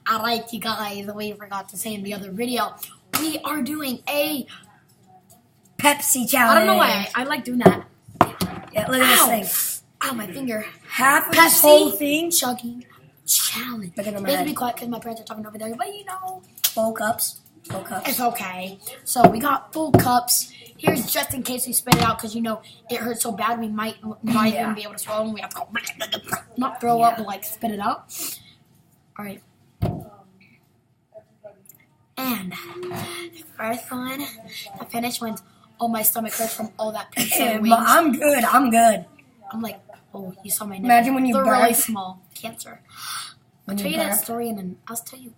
Alright, you guys, we forgot to say in the other video, we are doing a Pepsi challenge. I don't know why I like doing that. Yeah, look at this thing. Ow, my finger. Half of this whole thing. Chugging challenge. Look at You have to be quiet because my parents are talking over there, but you know. Full cups. Full cups. It's okay. So we got full cups. Here's just in case we spit it out because, you know, it hurts so bad we might even be able to swallow and we have to go, not throw up, but like spit it out. All right. And the first one to finish when my stomach hurts from all that pizza and wings. I'm good. I'm like, oh, you saw my name. Imagine when you They're burp. really small. Cancer. I'll tell you that burp. story I'll tell you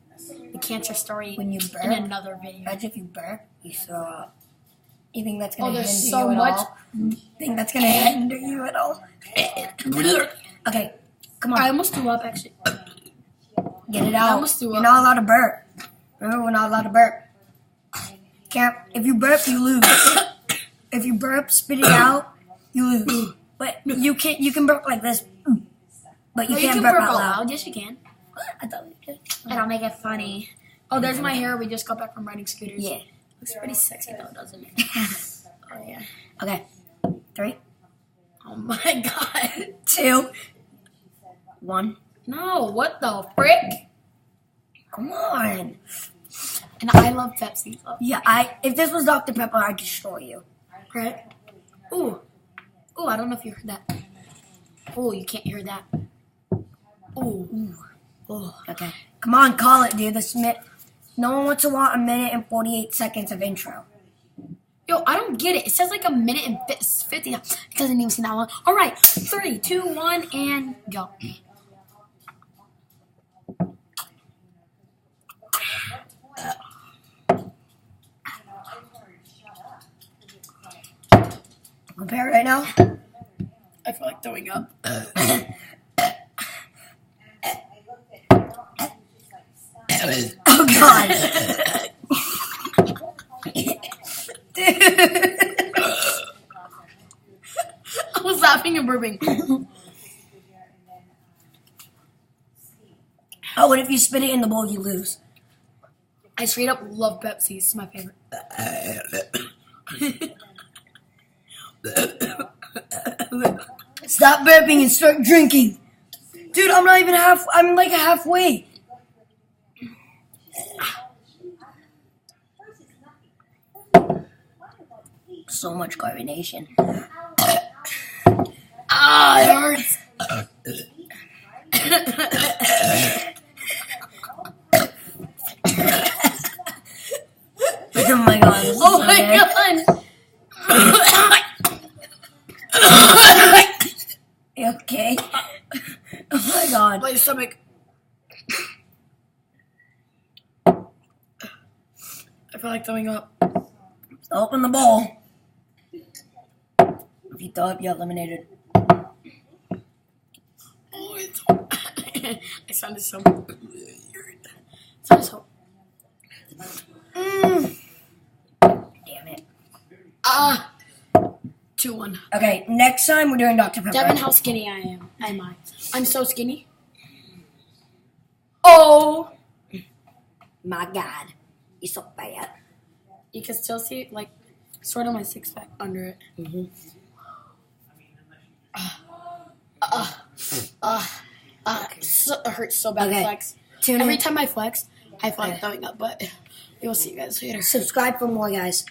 the cancer story When you burp, in another video. Imagine if you burp, you throw up. You think that's going to hinder there's so you at much. all? Think that's going to hinder you at all? Okay, come on. I almost threw up, actually. Get it out. I almost threw You're up. not allowed to burp. Remember, we're not allowed to burp. Can't. If you burp, you lose. If you burp, spit it out, you lose. But you can. You can burp like this. But you can't burp out loud. Yes, you can. I thought we could. And I'll make it funny. Oh, there's my hair. We just got back from riding scooters. Yeah. Looks pretty sexy though, doesn't it? Oh yeah. Okay. 3, Oh my god. 2, 1. No, what the frick? Come on. And I love Pepsi. So. Yeah. If this was Dr. Pepper, I'd destroy you. Right? Ooh. Ooh, I don't know if you heard that. Oh, you can't hear that. Ooh. Ooh. Oh. Okay. Come on, call it, dude. No one wants to want a minute and 48 seconds of intro. Yo, I don't get it. It says like a minute and 50. It doesn't even seem that long. All right. 3, 2, 1, and go. Prepare right now. I feel like throwing up. Oh, God. I was laughing and burping. Oh, what if you spit it in the bowl, you lose? I straight up love Pepsi. It's my favorite. Stop burping and start drinking. Dude, I'm not even I'm like halfway. So much carbonation. Ah, it hurts. Oh my god. This is Oh so my bad. god. You okay? Oh my god. My stomach. I feel like throwing up. Open the bowl. If you throw up, you're eliminated. Oh, it's so I sounded so weird. Sounded so. Damn it. 2-1. Okay, next time we're doing Dr. Pepper. Devin, how skinny I am. Am I? I'm so skinny. Oh! My god. You're so bad. You can still see, like, sort of my six-pack under it. Mm-hmm. It hurts so bad to Okay. flex. Tune Every in. time I flex, I feel like throwing up, but we will see you guys later. Subscribe for more, guys.